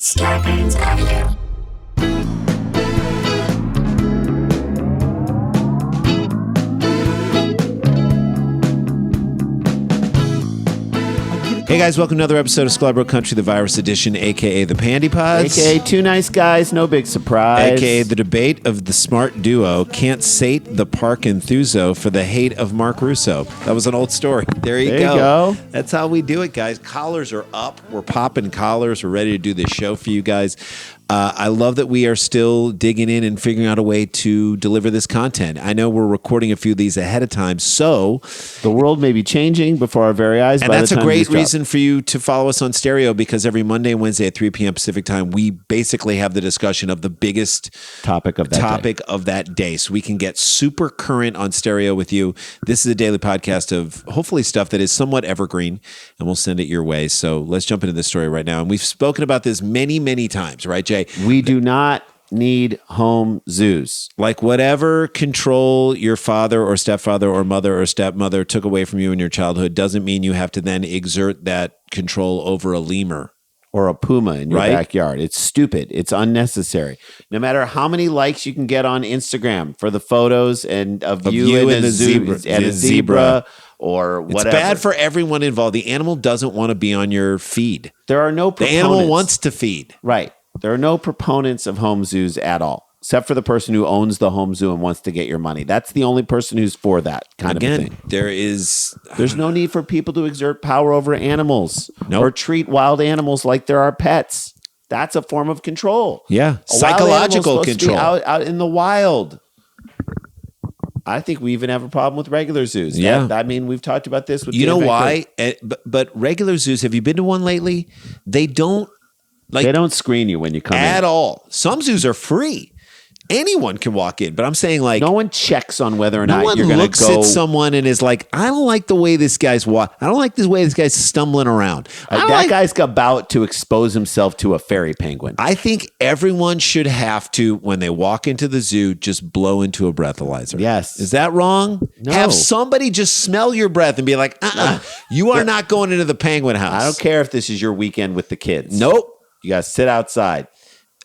Starbane's Avenue. Hey guys, welcome to another episode of Sklar Country, the virus edition, aka the Pandy Pods, aka two nice guys, no big surprise, aka the debate of the smart duo, can't sate the park enthuso for the hate of Mark Russo. That was an old story. There you go. That's how we do it, guys. Collars are up. We're popping collars. We're ready to do this show for you guys. I love that we are still digging in and figuring out a way to deliver this content. I know we're recording a few of these ahead of time, so the world may be changing before our very eyes. And that's a great reason for you to follow us on stereo, because every Monday and Wednesday at 3 p.m. Pacific time, we basically have the discussion of the biggest topic of that day. So we can get super current on stereo with you. This is a daily podcast of hopefully stuff that is somewhat evergreen, and we'll send it your way. So let's jump into this story right now. And we've spoken about this many, many times, right, Jay? We do not need home zoos. Like whatever control your father or stepfather or mother or stepmother took away from you in your childhood doesn't mean you have to then exert that control over a lemur. Or a puma in your backyard. It's stupid. It's unnecessary. No matter how many likes you can get on Instagram for the photos and of you and the zebra or whatever. It's bad for everyone involved. The animal doesn't want to be on your feed. There are no proponents. The animal wants to feed. Right. There are no proponents of home zoos at all, except for the person who owns the home zoo and wants to get your money. That's the only person who's for that kind of a thing. There's no need for people to exert power over animals or treat wild animals like they're our pets. That's a form of control. Yeah, psychological control. Out in the wild. I think we even have a problem with regular zoos. Yeah. I mean, we've talked about this with you know why? But regular zoos, have you been to one lately? They don't screen you when you come in. At all. Some zoos are free. Anyone can walk in, but I'm saying like no one checks on whether or not you're going to go. No one looks at someone and is like, I don't like the way this guy's walking. I don't like the way this guy's stumbling around. That guy's about to expose himself to a fairy penguin. I think everyone should have to, when they walk into the zoo, just blow into a breathalyzer. Yes. Is that wrong? No. Have somebody just smell your breath and be like, you are not going into the penguin house. I don't care if this is your weekend with the kids. Nope. You got to sit outside.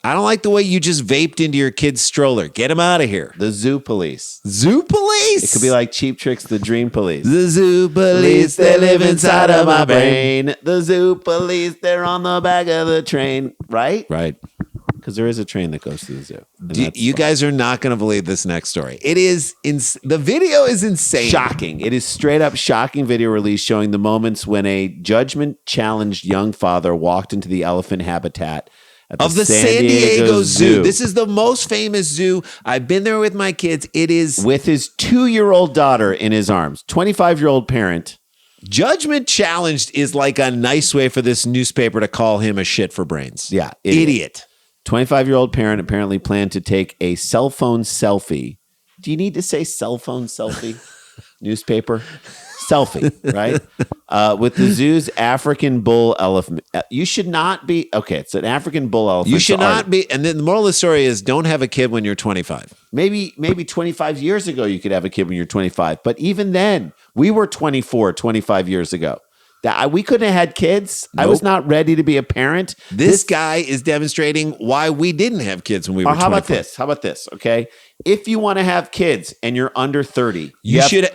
I don't like the way you just vaped into your kid's stroller. Get him out of here. The zoo police. Zoo police? It could be like Cheap Trick's The Dream Police. The zoo police, they live inside of my brain. The zoo police, they're on the back of the train. Right? Right. Because there is a train that goes to the zoo. You guys are not going to believe this next story. It is the video is insane. Shocking. It is straight up shocking video release showing the moments when a judgment-challenged young father walked into the elephant habitat of the San Diego Zoo. This is the most famous zoo. I've been there with my kids. It is with his 2-year-old daughter in his arms. 25-year-old parent. Judgment challenged is like a nice way for this newspaper to call him a shit for brains. Yeah. Idiot. 25-year-old parent apparently planned to take a cell phone selfie. Do you need to say cell phone selfie? Newspaper? Selfie, right? With the zoo's African bull elephant. You should not be, okay, it's an African bull elephant. You should not be, and then the moral of the story is don't have a kid when you're 25. Maybe 25 years ago you could have a kid when you're 25. But even then, we were 24, 25 years ago. We couldn't have had kids. Nope. I was not ready to be a parent. This guy is demonstrating why we didn't have kids when we were 25. How about this? Okay. If you want to have kids and you're under 30, you should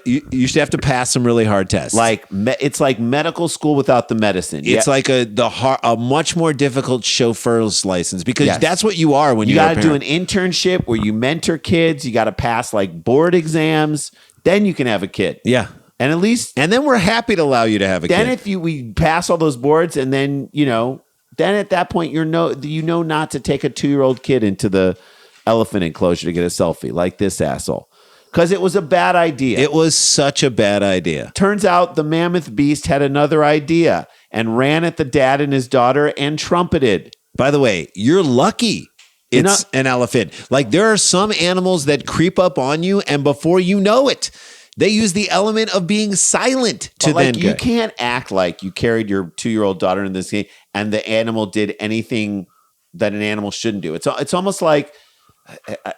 have to pass some really hard tests. It's like medical school without the medicine. It's like a much more difficult chauffeur's license because that's what you are when you got to do an internship where you mentor kids. You got to pass like board exams. Then you can have a kid. Yeah. And at least, and then we're happy to allow you to have a kid. Then if we pass all those boards, and then then at that point you know not to take a 2-year-old kid into the elephant enclosure to get a selfie like this asshole, because it was a bad idea. It was such a bad idea. Turns out the mammoth beast had another idea and ran at the dad and his daughter and trumpeted. By the way, you're lucky. It's an elephant. Like there are some animals that creep up on you, and before you know it, they use the element of being silent to then you can't act like you carried your 2-year-old daughter in this game and the animal did anything that an animal shouldn't do. It's almost like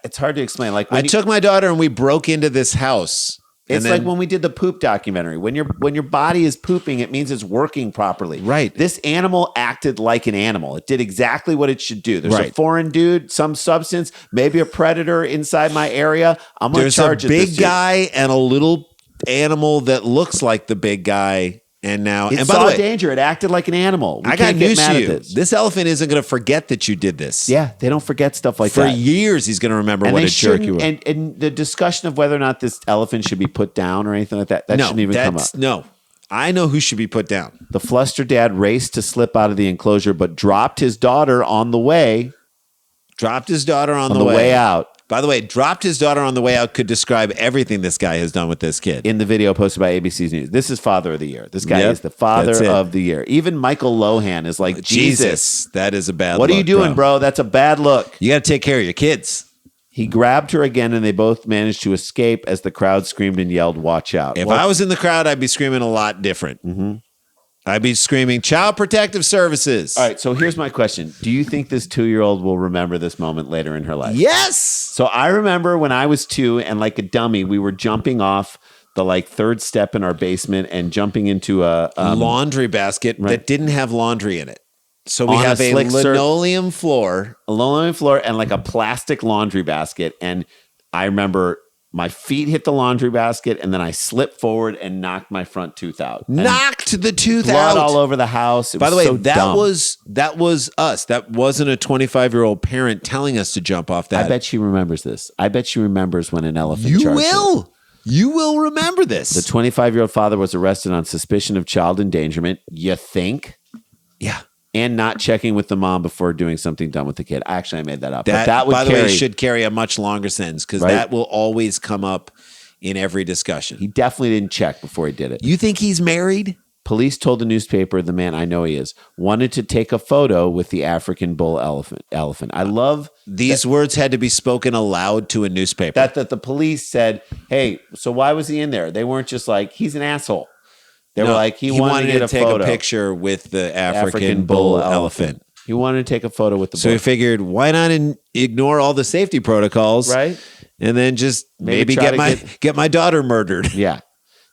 it's hard to explain. Like I took my daughter and we broke into this house It's like when we did the poop documentary. When your body is pooping, it means it's working properly. Right. This animal acted like an animal. It did exactly what it should do. There's a foreign dude, some substance, maybe a predator inside my area. I'm going to charge it. There's a big guy and a little animal that looks like the big guy. And now, it saw danger. It acted like an animal. I got news for you. This elephant isn't going to forget that you did this. Yeah, they don't forget stuff like that. For years, he's going to remember what a jerk you were. And the discussion of whether or not this elephant should be put down or anything like that, shouldn't even come up. No, I know who should be put down. The flustered dad raced to slip out of the enclosure, but dropped his daughter on the way. Dropped his daughter on the way out. By the way, dropped his daughter on the way out could describe everything this guy has done with this kid. In the video posted by ABC's News. This is Father of the Year. This guy is the Father of the Year. Even Michael Lohan is like, Jesus. That is a bad look. What are you doing, bro? That's a bad look. You got to take care of your kids. He grabbed her again, and they both managed to escape as the crowd screamed and yelled, watch out. If I was in the crowd, I'd be screaming a lot different. Mm-hmm. I'd be screaming, Child Protective Services. All right, so here's my question. Do you think this 2-year-old will remember this moment later in her life? Yes! So I remember when I was 2 and like a dummy, we were jumping off the like third step in our basement and jumping into a laundry basket that didn't have laundry in it. So we have a linoleum floor. A linoleum floor and like a plastic laundry basket. And I remember my feet hit the laundry basket, and then I slipped forward and knocked my front tooth out. Knocked the tooth out. Blood all over the house. By the way, that was us. That wasn't a 25-year-old parent telling us to jump off that. I bet she remembers this. I bet she remembers when an elephant charged her. You will remember this. The 25-year-old father was arrested on suspicion of child endangerment. You think? Yeah. And not checking with the mom before doing something dumb with the kid. Actually, I made that up. That would, by the way, should carry a much longer sentence because that will always come up in every discussion. He definitely didn't check before he did it. You think he's married? Police told the newspaper the man, I know he is, wanted to take a photo with the African bull elephant. I love these words had to be spoken aloud to a newspaper. That the police said, hey, so why was he in there? They weren't just like, he's an asshole. They were like, he wanted to get take a picture with the African bull elephant. He wanted to take a photo with the bull. So he figured, why not ignore all the safety protocols, right? And then just maybe get my daughter murdered. Yeah.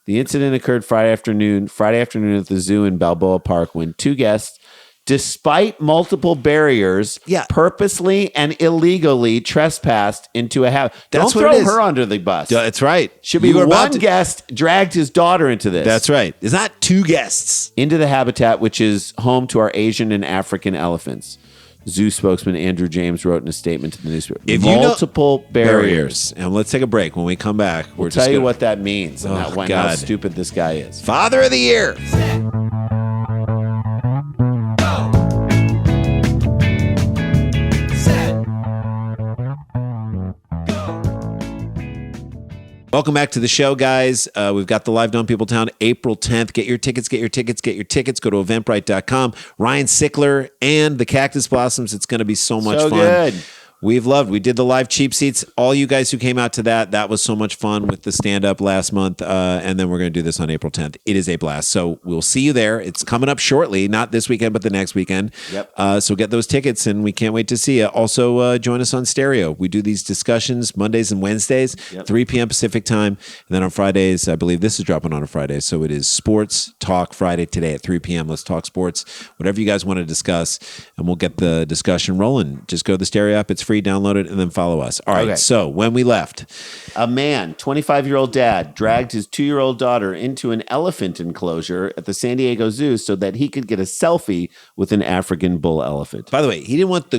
The incident occurred Friday afternoon at the zoo in Balboa Park when 2 guests, despite multiple barriers, purposely and illegally trespassed into a habitat. Don't throw her under the bus. That's right. Should be one guest dragged his daughter into this. That's right. It's not 2 guests. Into the habitat, which is home to our Asian and African elephants. Zoo spokesman Andrew James wrote in a statement to the newspaper. Multiple barriers. And let's take a break. When we come back, we'll tell you what that means and how stupid this guy is. Father of the Year. Welcome back to the show, guys. We've got the Live Dumb People Town April 10th. Get your tickets. Go to Eventbrite.com. Ryan Sickler and the Cactus Blossoms. It's going to be so much fun. Good. We did the live cheap seats. All you guys who came out to that was so much fun with the stand-up last month. And then we're going to do this on April 10th. It is a blast. So we'll see you there. It's coming up shortly, not this weekend, but the next weekend. Yep. So get those tickets, and we can't wait to see you. Also, join us on Stereo. We do these discussions Mondays and Wednesdays, 3 p.m. Pacific time. And then on Fridays, I believe this is dropping on a Friday. So it is Sports Talk Friday today at 3 p.m. Let's talk sports. Whatever you guys want to discuss, and we'll get the discussion rolling. Just go to the Stereo app. It's free. Download it and then follow us. All right. Okay. So when we left, a man, 25-year-old dad, dragged his 2-year-old daughter into an elephant enclosure at the San Diego Zoo so that he could get a selfie with an African bull elephant. By the way, he didn't want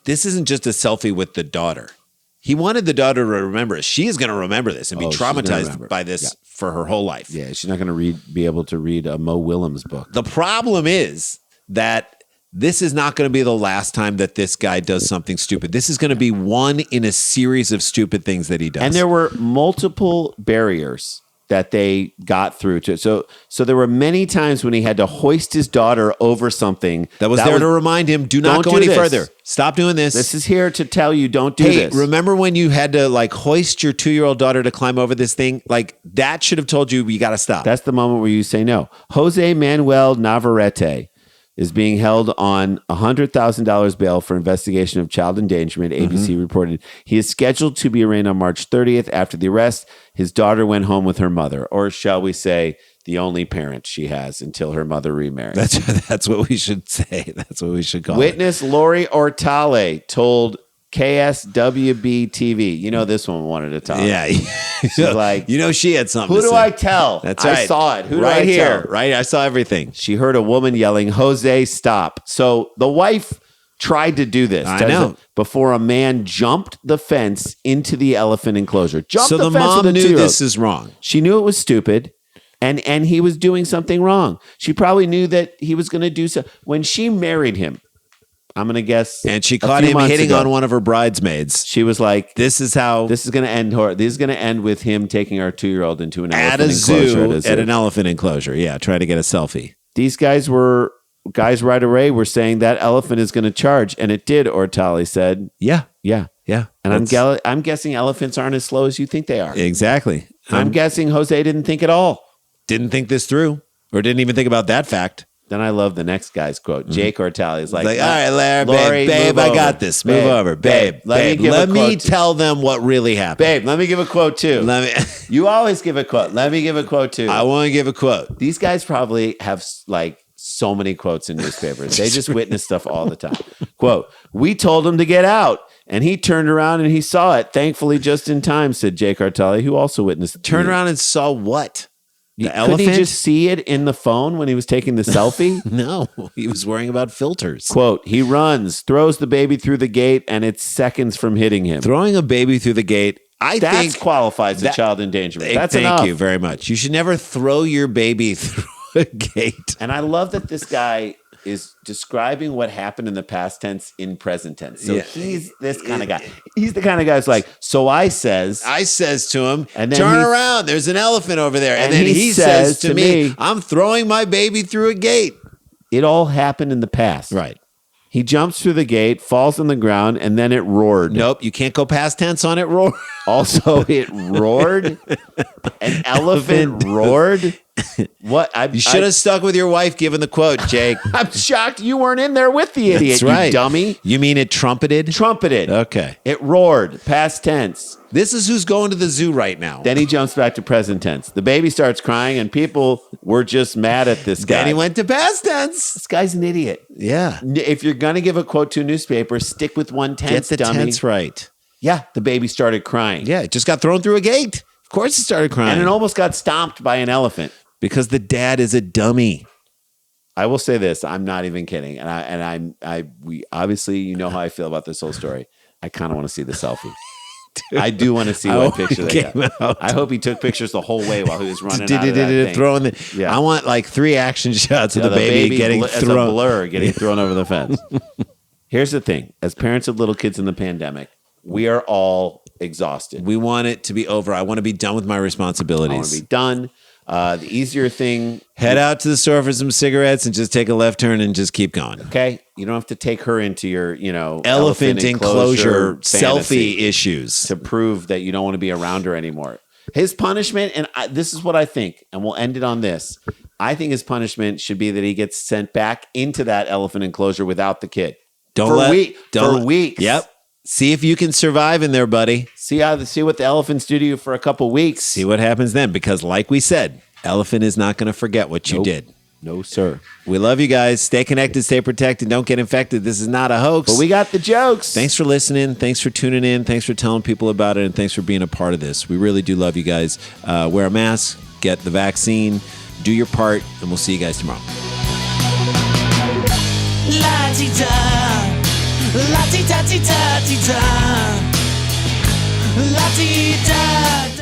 this isn't just a selfie with the daughter. He wanted the daughter to remember it. She is going to remember this and be traumatized by this for her whole life. Yeah, she's not going to be able to read a Mo Willems book. The problem is that this is not going to be the last time that this guy does something stupid. This is going to be one in a series of stupid things that he does. And there were multiple barriers that they got through to. So there were many times when he had to hoist his daughter over something. That was there to remind him, do not go any further. Stop doing this. This is here to tell you, don't do this. Remember when you had to hoist your 2-year-old daughter to climb over this thing? That should have told you got to stop. That's the moment where you say no. Jose Manuel Navarrete is being held on $100,000 bail for investigation of child endangerment, ABC reported. He is scheduled to be arraigned on March 30th. After the arrest, his daughter went home with her mother, or shall we say, the only parent she has until her mother remarried. That's what we should say. That's what we should call Witness Lori Ortale told KSWB TV. You know this one wanted to talk. Yeah. She's like, she had something who to do say. I tell? That's right. I saw it. Who right do I here. tell? Right. I saw everything. She heard a woman yelling, Jose, stop. So the wife tried to do this. I know. Before a man jumped the fence into the elephant enclosure. So the mom knew this is wrong. She knew it was stupid. And he was doing something wrong. She probably knew that he was going to do so. When she married him, I'm going to guess. And she caught him hitting on one of her bridesmaids. She was like, this is going to end. This is going to end with him taking our 2-year-old into an elephant enclosure. At an elephant enclosure. Yeah, trying to get a selfie. These guys right away were saying that elephant is going to charge. And it did, Ortali said. Yeah. And I'm guessing elephants aren't as slow as you think they are. Exactly. I'm guessing Jose didn't think at all. Didn't think this through, or didn't even think about that fact. Then I love the next guy's quote. Jake Ortali is like, all right, Larry, babe, I got this. Move over. Babe, let me tell them what really happened. Babe, let me give a quote too. You always give a quote. Let me give a quote too. I want to give a quote. These guys probably have like so many quotes in newspapers. They just witness stuff all the time. Quote, we told him to get out. And he turned around and he saw it. Thankfully, just in time, said Jake Ortali, who also witnessed it. Turned around and saw what? The elephant? Couldn't he just see it in the phone when he was taking the selfie? No, he was worrying about filters. Quote, he runs, throws the baby through the gate, and it's seconds from hitting him. Throwing a baby through the gate, I think qualifies as child endangerment. That's enough. Thank you very much. You should never throw your baby through a gate. And I love that this guy is describing what happened in the past tense in present tense. So he's this kind of guy. He's the kind of guy who's like, so I says to him, and then turn around, there's an elephant over there. And then he says to me, I'm throwing my baby through a gate. It all happened in the past. Right. He jumps through the gate, falls on the ground, and then it roared. Nope, you can't go past tense on it roar. Also, it roared. An elephant roared. What? You should have stuck with your wife giving the quote, Jake. I'm shocked you weren't in there with the idiot, That's right. You dummy. You mean it trumpeted? Trumpeted. Okay. It roared, past tense. This is who's going to the zoo right now. Then he jumps back to present tense. The baby starts crying, and people were just mad at this guy. Then he went to past tense. This guy's an idiot. Yeah. If you're going to give a quote to a newspaper, stick with one tense, Get the dummy. tense right. Yeah, the baby started crying. Yeah, it just got thrown through a gate. Of course it started crying. And it almost got stomped by an elephant. Because the dad is a dummy. I will say this. I'm not even kidding. We obviously, you know how I feel about this whole story. I kind of want to see the selfie. Dude, I do want to see what picture they got. I hope he took pictures the whole way while he was running out of that thing. Throwing I want like 3 action shots of the baby getting thrown. As a blur, getting thrown over the fence. Here's the thing. As parents of little kids in the pandemic, we are all exhausted. We want it to be over. I want to be done with my responsibilities. I want to be done. The easier thing. Head out to the store for some cigarettes and just take a left turn and just keep going. Okay. You don't have to take her into your, elephant enclosure selfie issues to prove that you don't want to be around her anymore. His punishment, and this is what I think, and we'll end it on this. I think his punishment should be that he gets sent back into that elephant enclosure without the kid. For weeks. Yep. See if you can survive in there, buddy. See what the elephants do to you for a couple weeks. See what happens then, because like we said, elephant is not going to forget what you did. No, sir. We love you guys. Stay connected, stay protected, don't get infected. This is not a hoax. But we got the jokes. Thanks for listening. Thanks for tuning in. Thanks for telling people about it, and thanks for being a part of this. We really do love you guys. Wear a mask, get the vaccine, do your part, and we'll see you guys tomorrow. La-ti-da, la-ti-da-ti-da-ti-da, la-ti-da.